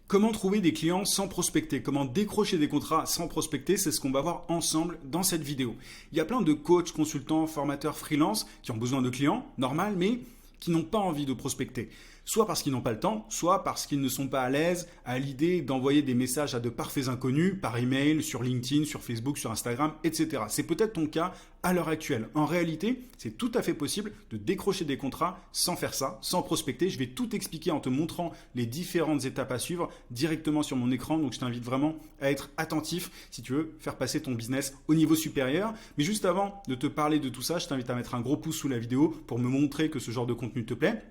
Comment trouver des clients sans prospecter? Comment décrocher des contrats sans prospecter? C'est ce qu'on va voir ensemble dans cette vidéo. Il y a plein de coachs, consultants, formateurs, freelance qui ont besoin de clients, normal, mais qui n'ont pas envie de prospecter. Soit parce qu'ils n'ont pas le temps, soit parce qu'ils ne sont pas à l'aise à l'idée d'envoyer des messages à de parfaits inconnus par email, sur LinkedIn, sur Facebook, sur Instagram, etc. C'est peut-être ton cas à l'heure actuelle. En réalité, c'est tout à fait possible de décrocher des contrats sans faire ça, sans prospecter. Je vais tout expliquer en te montrant les différentes étapes à suivre directement sur mon écran. Donc je t'invite vraiment à être attentif si tu veux faire passer ton business au niveau supérieur. Mais juste avant de te parler de tout ça, je t'invite à mettre un gros pouce sous la vidéo pour me montrer que ce genre de contenu te plaît.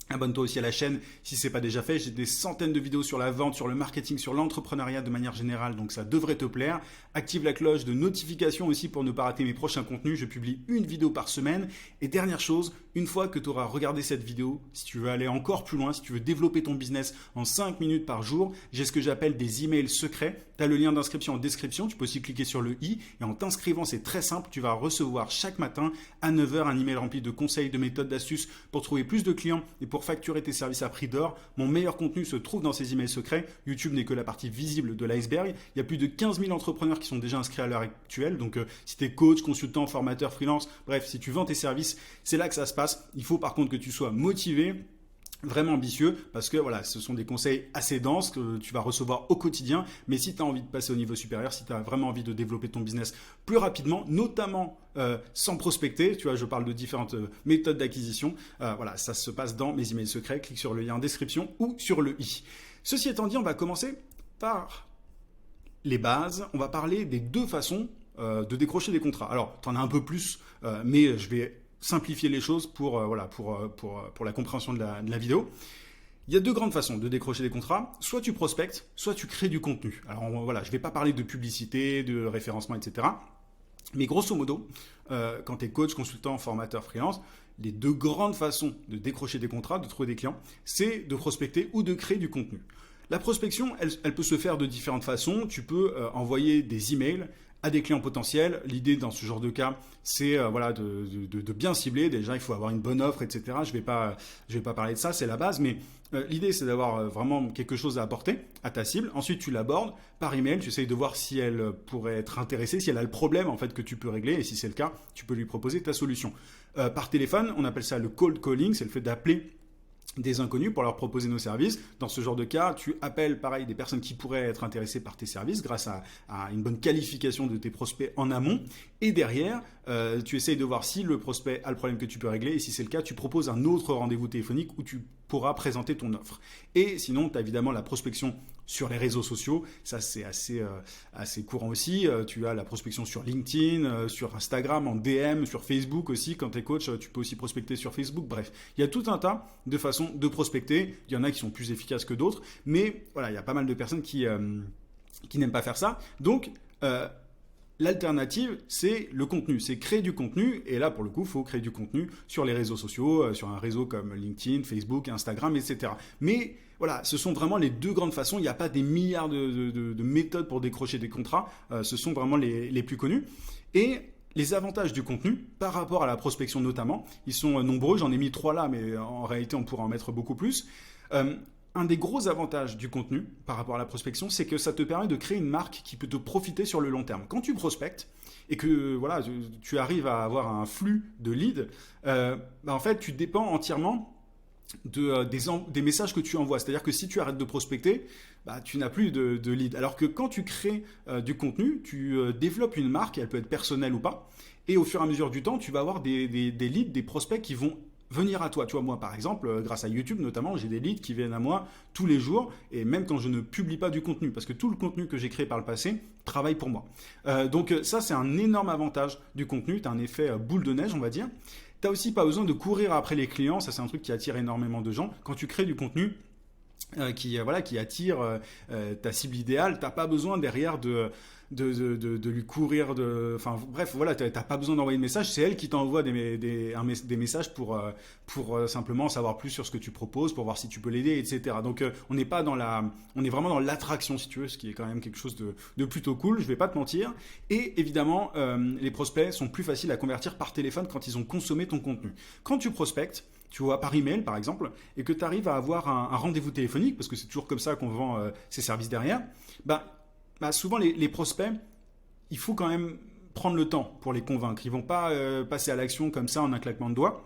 Abonne-toi aussi à la chaîne si ce n'est pas déjà fait. J'ai des centaines de vidéos sur la vente, sur le marketing, sur l'entrepreneuriat de manière générale, donc ça devrait te plaire. Active la cloche de notification aussi pour ne pas rater mes prochains contenus. Je publie une vidéo par semaine. Et dernière chose, une fois que tu auras regardé cette vidéo, si tu veux aller encore plus loin, si tu veux développer ton business en 5 minutes par jour, j'ai ce que j'appelle des emails secrets. Tu as le lien d'inscription en description. Tu peux aussi cliquer sur le i. Et en t'inscrivant, c'est très simple. Tu vas recevoir chaque matin à 9 h un email rempli de conseils, de méthodes, d'astuces pour trouver plus de clients et pour facturer tes services à prix d'or. Mon meilleur contenu se trouve dans ces emails secrets. YouTube n'est que la partie visible de l'iceberg. Il y a plus de 15 000 entrepreneurs qui sont déjà inscrits à l'heure actuelle. Donc, si tu es coach, consultant, formateur, freelance, bref, si tu vends tes services, c'est là que ça se passe. Il faut par contre que tu sois motivé, vraiment ambitieux, parce que voilà, ce sont des conseils assez denses que tu vas recevoir au quotidien. Mais si tu as envie de passer au niveau supérieur, si tu as vraiment envie de développer ton business plus rapidement, notamment sans prospecter, tu vois, je parle de différentes méthodes d'acquisition. Voilà, ça se passe dans mes emails secrets. Clique sur le lien en description ou sur le i. Ceci étant dit, on va commencer par les bases. On va parler des deux façons de décrocher des contrats. Alors, tu en as un peu plus, mais je vais simplifier les choses pour la compréhension de la vidéo. Il y a deux grandes façons de décrocher des contrats. Soit tu prospectes, soit tu crées du contenu. Alors voilà, je ne vais pas parler de publicité, de référencement, etc. Mais grosso modo, quand tu es coach, consultant, formateur, freelance, les deux grandes façons de décrocher des contrats, de trouver des clients, c'est de prospecter ou de créer du contenu. La prospection, elle peut se faire de différentes façons. Tu peux envoyer des emails à des clients potentiels. L'idée dans ce genre de cas, c'est de bien cibler. Déjà, il faut avoir une bonne offre, etc. Je vais pas parler de ça, c'est la base, mais l'idée, c'est d'avoir vraiment quelque chose à apporter à ta cible. Ensuite, tu l'abordes par email. Tu essayes de voir si elle pourrait être intéressée, si elle a le problème en fait que tu peux régler, et si c'est le cas, tu peux lui proposer ta solution. Par téléphone, on appelle ça le cold calling, c'est le fait d'appeler des inconnus pour leur proposer nos services. Dans ce genre de cas, tu appelles pareil des personnes qui pourraient être intéressées par tes services grâce à une bonne qualification de tes prospects en amont. Et derrière, tu essayes de voir si le prospect a le problème que tu peux régler. Et si c'est le cas, tu proposes un autre rendez-vous téléphonique où tu pourras présenter ton offre. Et sinon, tu as évidemment la prospection sur les réseaux sociaux. Ça, c'est assez courant aussi. Tu as la prospection sur LinkedIn, sur Instagram, en DM, sur Facebook aussi. Quand tu es coach, tu peux aussi prospecter sur Facebook. Bref, il y a tout un tas de façons de prospecter. Il y en a qui sont plus efficaces que d'autres. Mais voilà, il y a pas mal de personnes qui n'aiment pas faire ça. Donc, l'alternative, c'est le contenu, c'est créer du contenu. Et là, pour le coup, il faut créer du contenu sur les réseaux sociaux, sur un réseau comme LinkedIn, Facebook, Instagram, etc. Mais voilà, ce sont vraiment les deux grandes façons. Il n'y a pas des milliards de méthodes pour décrocher des contrats. Ce sont vraiment les plus connus. Et les avantages du contenu par rapport à la prospection notamment, ils sont nombreux. J'en ai mis 3 là, mais en réalité, on pourra en mettre beaucoup plus. Un des gros avantages du contenu par rapport à la prospection, c'est que ça te permet de créer une marque qui peut te profiter sur le long terme. Quand tu prospectes et que voilà, tu arrives à avoir un flux de leads, en fait, tu dépends entièrement des messages que tu envoies. C'est-à-dire que si tu arrêtes de prospecter, tu n'as plus de leads. Alors que quand tu crées du contenu, tu développes une marque, elle peut être personnelle ou pas, et au fur et à mesure du temps, tu vas avoir des leads, des prospects qui vont venir à toi. Tu vois, moi, par exemple, grâce à YouTube notamment, j'ai des leads qui viennent à moi tous les jours, et même quand je ne publie pas du contenu, parce que tout le contenu que j'ai créé par le passé travaille pour moi. Donc ça, c'est un énorme avantage du contenu. Tu as un effet boule de neige, on va dire. Tu n'as aussi pas besoin de courir après les clients. Ça, c'est un truc qui attire énormément de gens. Quand tu crées du contenu qui attire ta cible idéale, tu n'as pas besoin derrière de lui courir, enfin bref, voilà, t'as pas besoin d'envoyer de message, c'est elle qui t'envoie des messages pour simplement en savoir plus sur ce que tu proposes, pour voir si tu peux l'aider, etc. Donc on est vraiment dans l'attraction, si tu veux, ce qui est quand même quelque chose de plutôt cool, je vais pas te mentir. Et évidemment, les prospects sont plus faciles à convertir par téléphone quand ils ont consommé ton contenu. Quand tu prospectes, tu vois, par email par exemple, et que tu arrives à avoir un rendez-vous téléphonique, parce que c'est toujours comme ça qu'on vend ces services derrière, souvent les prospects, il faut quand même prendre le temps pour les convaincre. Ils vont pas passer à l'action comme ça en un claquement de doigts.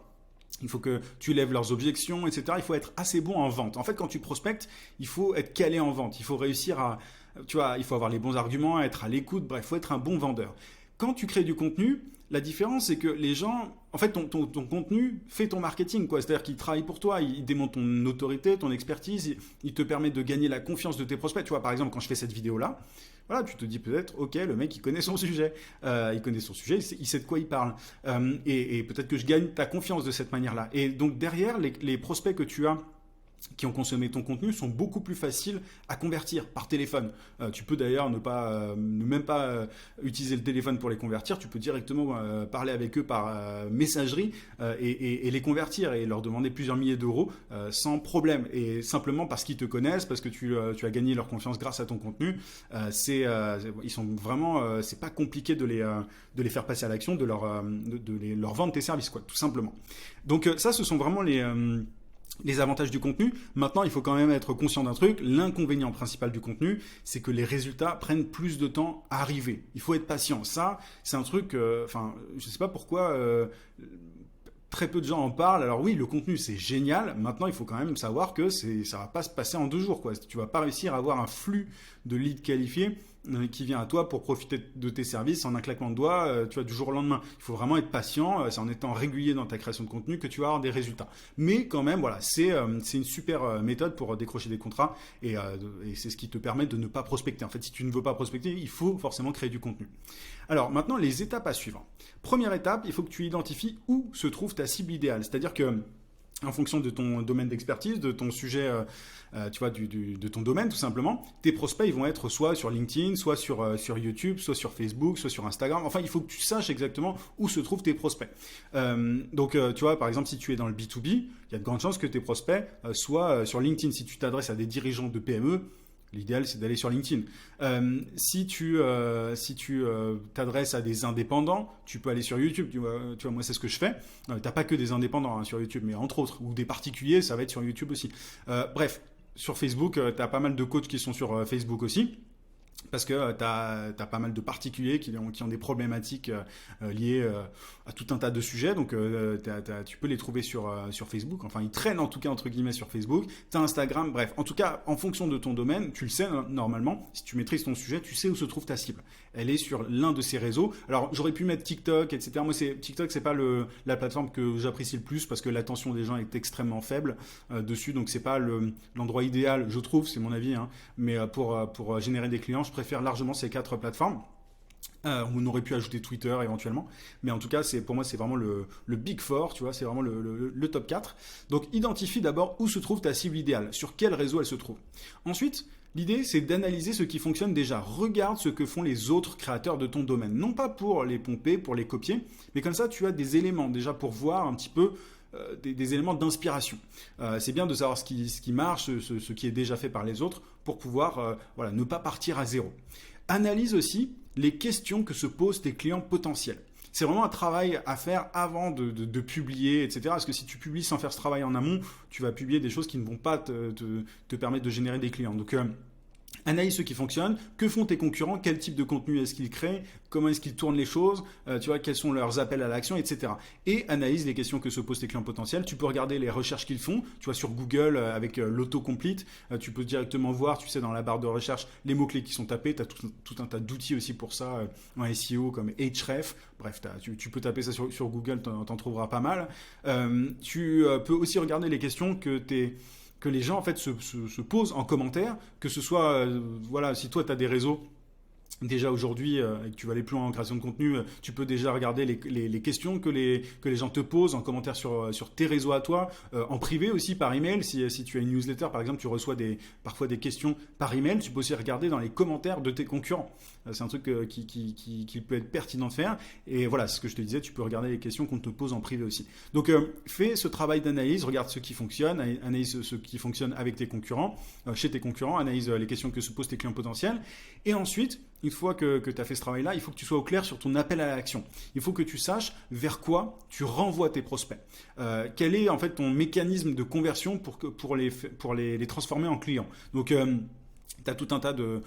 Il faut que tu lèves leurs objections, etc. Il faut être assez bon en vente. En fait, quand tu prospectes, il faut être calé en vente. Il faut réussir il faut avoir les bons arguments, être à l'écoute. Bref, il faut être un bon vendeur. Quand tu crées du contenu, la différence, c'est que les gens, en fait, ton contenu fait ton marketing, quoi. C'est-à-dire qu'il travaille pour toi, il démontre ton autorité, ton expertise, il te permet de gagner la confiance de tes prospects. Tu vois, par exemple, quand je fais cette vidéo-là, voilà, tu te dis peut-être, ok, le mec, il connaît son sujet. Il sait de quoi il parle. Et peut-être que je gagne ta confiance de cette manière-là. Et donc, derrière, les prospects que tu as qui ont consommé ton contenu sont beaucoup plus faciles à convertir par téléphone. Tu peux d'ailleurs ne même pas utiliser le téléphone pour les convertir. Tu peux directement parler avec eux par messagerie et les convertir et leur demander plusieurs milliers d'euros sans problème. Et simplement parce qu'ils te connaissent, parce que tu as gagné leur confiance grâce à ton contenu. Ils sont vraiment, c'est pas compliqué de les faire passer à l'action, de leur vendre tes services, quoi, tout simplement. Donc ça, ce sont vraiment les avantages du contenu. Maintenant, il faut quand même être conscient d'un truc. L'inconvénient principal du contenu, c'est que les résultats prennent plus de temps à arriver. Il faut être patient. Ça, c'est un truc, je ne sais pas pourquoi très peu de gens en parlent. Alors oui, le contenu, c'est génial. Maintenant, il faut quand même savoir que ça ne va pas se passer en 2 jours, quoi. Tu ne vas pas réussir à avoir un flux de leads qualifiés qui vient à toi pour profiter de tes services en un claquement de doigts, du jour au lendemain. Il faut vraiment être patient, c'est en étant régulier dans ta création de contenu que tu vas avoir des résultats. Mais quand même, voilà, c'est une super méthode pour décrocher des contrats et c'est ce qui te permet de ne pas prospecter. En fait, si tu ne veux pas prospecter, il faut forcément créer du contenu. Alors maintenant, les étapes à suivre. Première étape, il faut que tu identifies où se trouve ta cible idéale. C'est-à-dire que en fonction de ton domaine d'expertise, de ton sujet, de ton domaine tout simplement, tes prospects ils vont être soit sur LinkedIn, soit sur YouTube, soit sur Facebook, soit sur Instagram. Enfin, il faut que tu saches exactement où se trouvent tes prospects. Tu vois, par exemple, si tu es dans le B2B, il y a de grandes chances que tes prospects soient sur LinkedIn. Si tu t'adresses à des dirigeants de PME, l'idéal, c'est d'aller sur LinkedIn. Si tu t'adresses à des indépendants, tu peux aller sur YouTube. Tu vois, moi, c'est ce que je fais. Tu n'as pas que des indépendants sur YouTube, mais entre autres, ou des particuliers, ça va être sur YouTube aussi. Bref, sur Facebook, tu as pas mal de coachs qui sont sur Facebook aussi. Parce que tu as pas mal de particuliers qui ont des problématiques liées à tout un tas de sujets. Donc, tu peux les trouver sur Facebook. Enfin, ils traînent en tout cas, entre guillemets, sur Facebook. Tu as Instagram. Bref, en tout cas, en fonction de ton domaine, tu le sais normalement. Si tu maîtrises ton sujet, tu sais où se trouve ta cible. Elle est sur l'un de ces réseaux. Alors, j'aurais pu mettre TikTok, etc. Moi, TikTok, c'est pas la plateforme que j'apprécie le plus parce que l'attention des gens est extrêmement faible dessus. Donc, c'est pas l'endroit idéal, je trouve, c'est mon avis. Mais pour générer des clients, je préfère largement ces 4 plateformes. On aurait pu ajouter Twitter éventuellement, mais en tout cas, pour moi, c'est vraiment le Big Four, tu vois, c'est vraiment le top 4. Donc, identifie d'abord où se trouve ta cible idéale, sur quel réseau elle se trouve. Ensuite, l'idée, c'est d'analyser ce qui fonctionne déjà. Regarde ce que font les autres créateurs de ton domaine. Non pas pour les pomper, pour les copier, mais comme ça, tu as des éléments déjà pour voir un petit peu des éléments d'inspiration. C'est bien de savoir ce qui marche, ce qui est déjà fait par les autres, pour pouvoir ne pas partir à zéro. Analyse aussi les questions que se posent tes clients potentiels. C'est vraiment un travail à faire avant de publier, etc. Parce que si tu publies sans faire ce travail en amont, tu vas publier des choses qui ne vont pas te permettre de générer des clients. Donc, analyse ce qui fonctionne, que font tes concurrents, quel type de contenu est-ce qu'ils créent, comment est-ce qu'ils tournent les choses, quels sont leurs appels à l'action, etc. Et analyse les questions que se posent tes clients potentiels. Tu peux regarder les recherches qu'ils font, tu vois, sur Google avec l'autocomplete, tu peux directement voir, tu sais, dans la barre de recherche, les mots-clés qui sont tapés, tu as tout un tas d'outils aussi pour ça en SEO comme Ahrefs, bref, tu peux taper ça sur Google, t'en trouveras pas mal. Tu peux aussi regarder les questions que les gens en fait se posent en commentaire, que ce soit, si toi tu as des réseaux déjà aujourd'hui et que tu vas aller plus loin en création de contenu, tu peux déjà regarder les questions que les gens te posent en commentaire sur tes réseaux à toi, en privé aussi par email. Si tu as une newsletter par exemple, tu reçois parfois des questions par email, tu peux aussi regarder dans les commentaires de tes concurrents. C'est un truc qui peut être pertinent de faire. Et voilà, ce que je te disais, tu peux regarder les questions qu'on te pose en privé aussi. Donc fais ce travail d'analyse, regarde ce qui fonctionne, analyse ce qui fonctionne avec tes concurrents, chez tes concurrents, analyse les questions que se posent tes clients potentiels. Et ensuite, une fois que tu as fait ce travail-là, il faut que tu sois au clair sur ton appel à l'action. Il faut que tu saches vers quoi tu renvoies tes prospects. Quel est en fait ton mécanisme de conversion pour les transformer en clients. Donc, tu as tout un tas de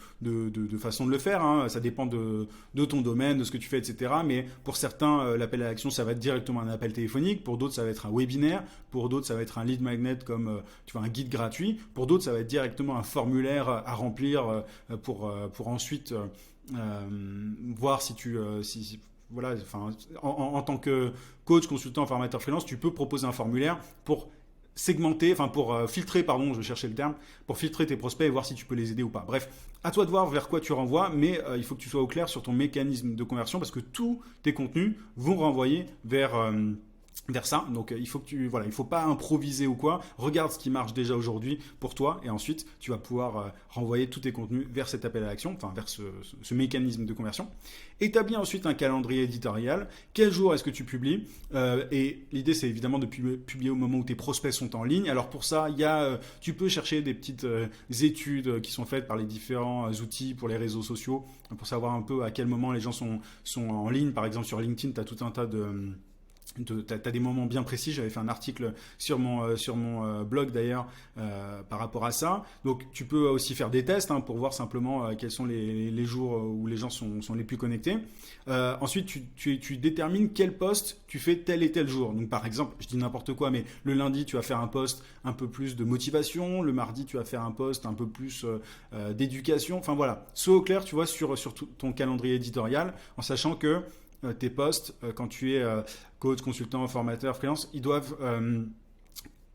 façons de le faire, hein. Ça dépend de ton domaine, de ce que tu fais, etc. Mais pour certains, l'appel à l'action, ça va être directement un appel téléphonique. Pour d'autres, ça va être un webinaire. Pour d'autres, ça va être un lead magnet comme tu vois, un guide gratuit. Pour d'autres, ça va être directement un formulaire à remplir pour ensuite voir si tu... voilà, enfin, en tant que coach, consultant, formateur freelance, tu peux proposer un formulaire pour segmenter, enfin pour filtrer, pardon, je cherchais le terme, pour filtrer tes prospects et voir si tu peux les aider ou pas. Bref, à toi de voir vers quoi tu renvoies, mais il faut que tu sois au clair sur ton mécanisme de conversion parce que tous tes contenus vont renvoyer vers ça. Donc il faut faut pas improviser ou quoi. Regarde ce qui marche déjà aujourd'hui pour toi et ensuite tu vas pouvoir renvoyer tous tes contenus vers cet appel à l'action, enfin vers ce mécanisme de conversion. Établis ensuite un calendrier éditorial. Quel jour est-ce que tu publies et l'idée c'est évidemment de publier au moment où tes prospects sont en ligne. Alors pour ça, tu peux chercher des petites études qui sont faites par les différents outils pour les réseaux sociaux pour savoir un peu à quel moment les gens sont en ligne. Par exemple sur LinkedIn, tu as tout un tas t'as des moments bien précis. J'avais fait un article sur mon blog d'ailleurs par rapport à ça. Donc tu peux aussi faire des tests pour voir simplement quels sont les jours où les gens sont les plus connectés. Ensuite tu détermines quel post tu fais tel et tel jour. Donc par exemple, je dis n'importe quoi, mais le lundi tu vas faire un post un peu plus de motivation, le mardi tu vas faire un post un peu plus d'éducation. Enfin voilà, sois au clair, tu vois, sur ton calendrier éditorial en sachant que tes posts, quand tu es coach, consultant, formateur, freelance, ils doivent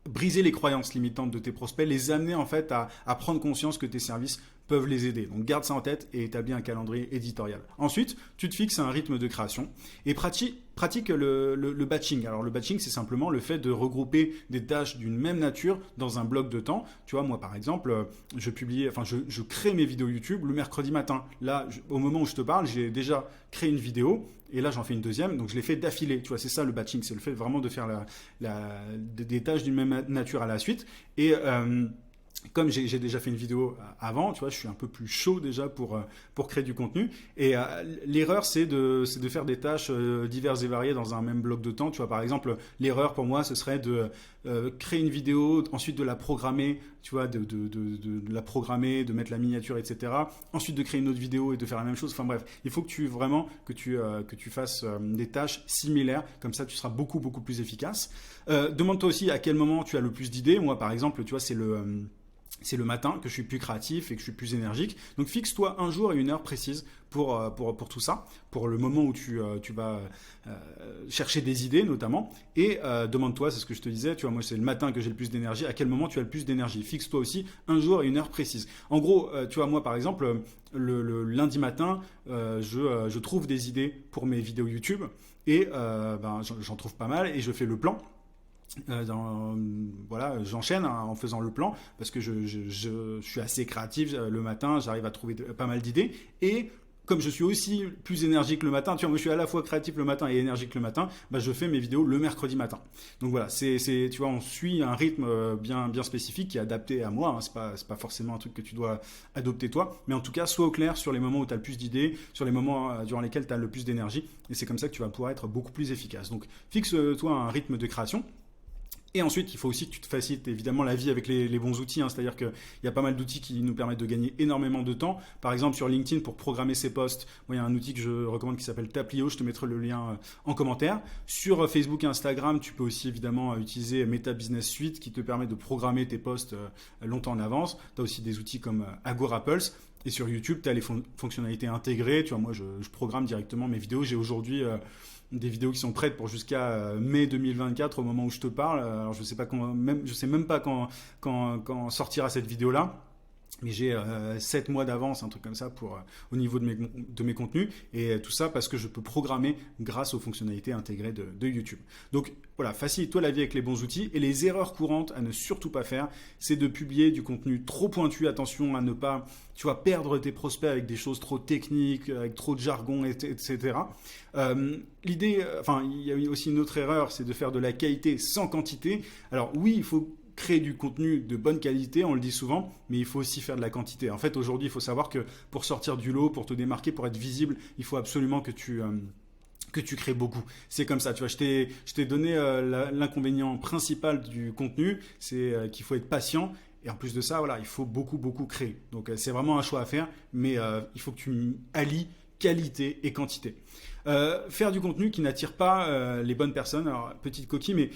briser les croyances limitantes de tes prospects, les amener en fait à prendre conscience que tes services peuvent les aider. Donc garde ça en tête et établis un calendrier éditorial. Ensuite, tu te fixes un rythme de création et pratique le batching. Alors le batching, c'est simplement le fait de regrouper des tâches d'une même nature dans un bloc de temps. Tu vois, moi par exemple, je crée mes vidéos YouTube le mercredi matin. Là, au moment où je te parle, j'ai déjà créé une vidéo. Et là, j'en fais une deuxième, donc je les fais d'affilée. Tu vois, c'est ça le batching, c'est le fait vraiment de faire des tâches d'une même nature à la suite. Et comme j'ai déjà fait une vidéo avant, tu vois, je suis un peu plus chaud déjà pour créer du contenu. Et l'erreur, c'est de faire des tâches diverses et variées dans un même bloc de temps. Tu vois, par exemple, l'erreur pour moi, ce serait de créer une vidéo, ensuite de la programmer, tu vois, de la programmer, de mettre la miniature, etc. Ensuite de créer une autre vidéo et de faire la même chose. Enfin bref, il faut que tu fasses des tâches similaires. Comme ça, tu seras beaucoup, beaucoup plus efficace. Demande-toi aussi à quel moment tu as le plus d'idées. Moi, par exemple, tu vois, c'est le matin que je suis plus créatif et que je suis plus énergique. Donc fixe-toi un jour et une heure précise pour tout ça, pour le moment où tu vas chercher des idées notamment. Et demande-toi, c'est ce que je te disais, tu vois, moi c'est le matin que j'ai le plus d'énergie. À quel moment tu as le plus d'énergie? Fixe-toi aussi un jour et une heure précise. En gros, tu vois, moi par exemple, le lundi matin, je trouve des idées pour mes vidéos YouTube et j'en trouve pas mal et je fais le plan. Voilà, j'enchaîne en faisant le plan parce que je suis assez créatif le matin, j'arrive à trouver pas mal d'idées et comme je suis aussi plus énergique le matin, tu vois, moi je suis à la fois créatif le matin et énergique le matin, je fais mes vidéos le mercredi matin. Donc voilà, tu vois, on suit un rythme bien spécifique qui est adapté à moi, hein. C'est pas forcément un truc que tu dois adopter toi, mais en tout cas, sois au clair sur les moments où tu as le plus d'idées, sur les moments durant lesquels tu as le plus d'énergie et c'est comme ça que tu vas pouvoir être beaucoup plus efficace. Donc fixe-toi un rythme de création. Et ensuite, il faut aussi que tu te facilites évidemment la vie avec les bons outils. C'est-à-dire qu'il y a pas mal d'outils qui nous permettent de gagner énormément de temps. Par exemple, sur LinkedIn, pour programmer ses posts, il y a un outil que je recommande qui s'appelle Taplio. Je te mettrai le lien en commentaire. Sur Facebook et Instagram, tu peux aussi évidemment utiliser Meta Business Suite qui te permet de programmer tes posts longtemps en avance. Tu as aussi des outils comme Agora Pulse. Et sur YouTube, tu as les fonctionnalités intégrées. Tu vois, moi, je programme directement mes vidéos. J'ai aujourd'hui des vidéos qui sont prêtes pour jusqu'à mai 2024 au moment où je te parle. Alors je sais même pas quand sortira cette vidéo-là. Mais j'ai 7 mois d'avance, un truc comme ça au niveau de mes contenus. Et tout ça parce que je peux programmer grâce aux fonctionnalités intégrées de YouTube. Donc voilà, facilite-toi la vie avec les bons outils. Et les erreurs courantes à ne surtout pas faire, c'est de publier du contenu trop pointu. Attention à ne pas, tu vois, perdre tes prospects avec des choses trop techniques, avec trop de jargon, etc. Il y a aussi une autre erreur, c'est de faire de la qualité sans quantité. Alors oui, il faut créer du contenu de bonne qualité, on le dit souvent, mais il faut aussi faire de la quantité. En fait, aujourd'hui, il faut savoir que pour sortir du lot, pour te démarquer, pour être visible, il faut absolument que tu crées beaucoup. C'est comme ça, tu vois, je t'ai donné l'inconvénient principal du contenu, c'est qu'il faut être patient. Et en plus de ça, voilà, il faut beaucoup, beaucoup créer. Donc c'est vraiment un choix à faire, mais il faut que tu allies qualité et quantité. Faire du contenu qui n'attire pas les bonnes personnes. Alors, petite coquille, mais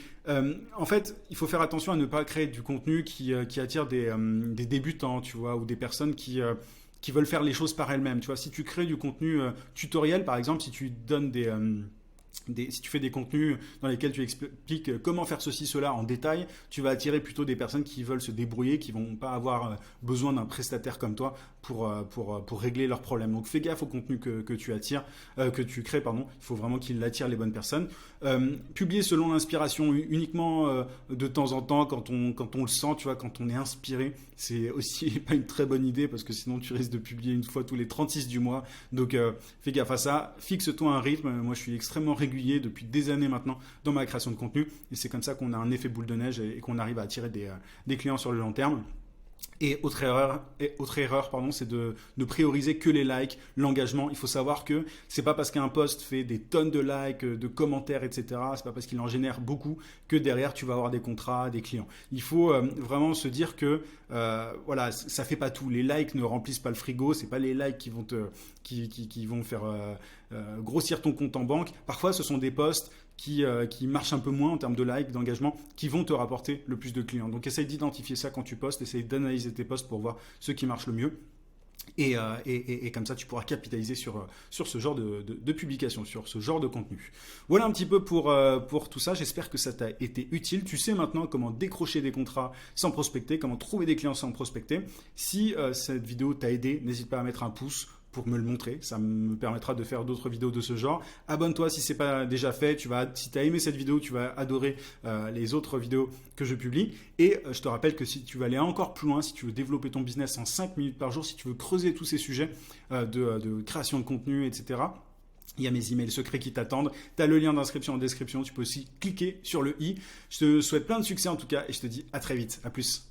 en fait, il faut faire attention à ne pas créer du contenu qui attire des débutants, tu vois, ou des personnes qui veulent faire les choses par elles-mêmes. Tu vois, si tu crées du contenu tutoriel, par exemple, si tu donnes si tu fais des contenus dans lesquels tu expliques comment faire ceci, cela en détail, tu vas attirer plutôt des personnes qui veulent se débrouiller, qui vont pas avoir besoin d'un prestataire comme toi pour régler leurs problèmes. Donc fais gaffe au contenu que tu crées, pardon. Il faut vraiment qu'il attire les bonnes personnes. Publier selon l'inspiration uniquement de temps en temps quand on le sent, tu vois, quand on est inspiré, c'est aussi pas une très bonne idée parce que sinon tu risques de publier une fois tous les 36 du mois. Donc fais gaffe à ça. Fixe-toi un rythme. Moi je suis extrêmement régulier depuis des années maintenant dans ma création de contenu et c'est comme ça qu'on a un effet boule de neige et qu'on arrive à attirer des clients sur le long terme. Et autre erreur, c'est de prioriser que les likes, l'engagement. Il faut savoir que c'est pas parce qu'un post fait des tonnes de likes, de commentaires, etc. C'est pas parce qu'il en génère beaucoup que derrière tu vas avoir des contrats, des clients. Il faut vraiment se dire que voilà, ça fait pas tout. Les likes ne remplissent pas le frigo. C'est pas les likes qui vont faire grossir ton compte en banque. Parfois, ce sont des posts qui marchent un peu moins en termes de likes, d'engagement, qui vont te rapporter le plus de clients. Donc essaye d'identifier ça quand tu postes, essaye d'analyser tes posts pour voir ceux qui marchent le mieux. Et comme ça, tu pourras capitaliser sur ce genre de publication, sur ce genre de contenu. Voilà un petit peu pour tout ça. J'espère que ça t'a été utile. Tu sais maintenant comment décrocher des contrats sans prospecter, comment trouver des clients sans prospecter. Si cette vidéo t'a aidé, n'hésite pas à mettre un pouce pour me le montrer, ça me permettra de faire d'autres vidéos de ce genre. Abonne-toi si ce n'est pas déjà fait, si tu as aimé cette vidéo, tu vas adorer les autres vidéos que je publie. Et je te rappelle que si tu veux aller encore plus loin, si tu veux développer ton business en 5 minutes par jour, si tu veux creuser tous ces sujets de création de contenu, etc., il y a mes emails secrets qui t'attendent. Tu as le lien d'inscription en description. Tu peux aussi cliquer sur le i. Je te souhaite plein de succès en tout cas et je te dis à très vite. À plus.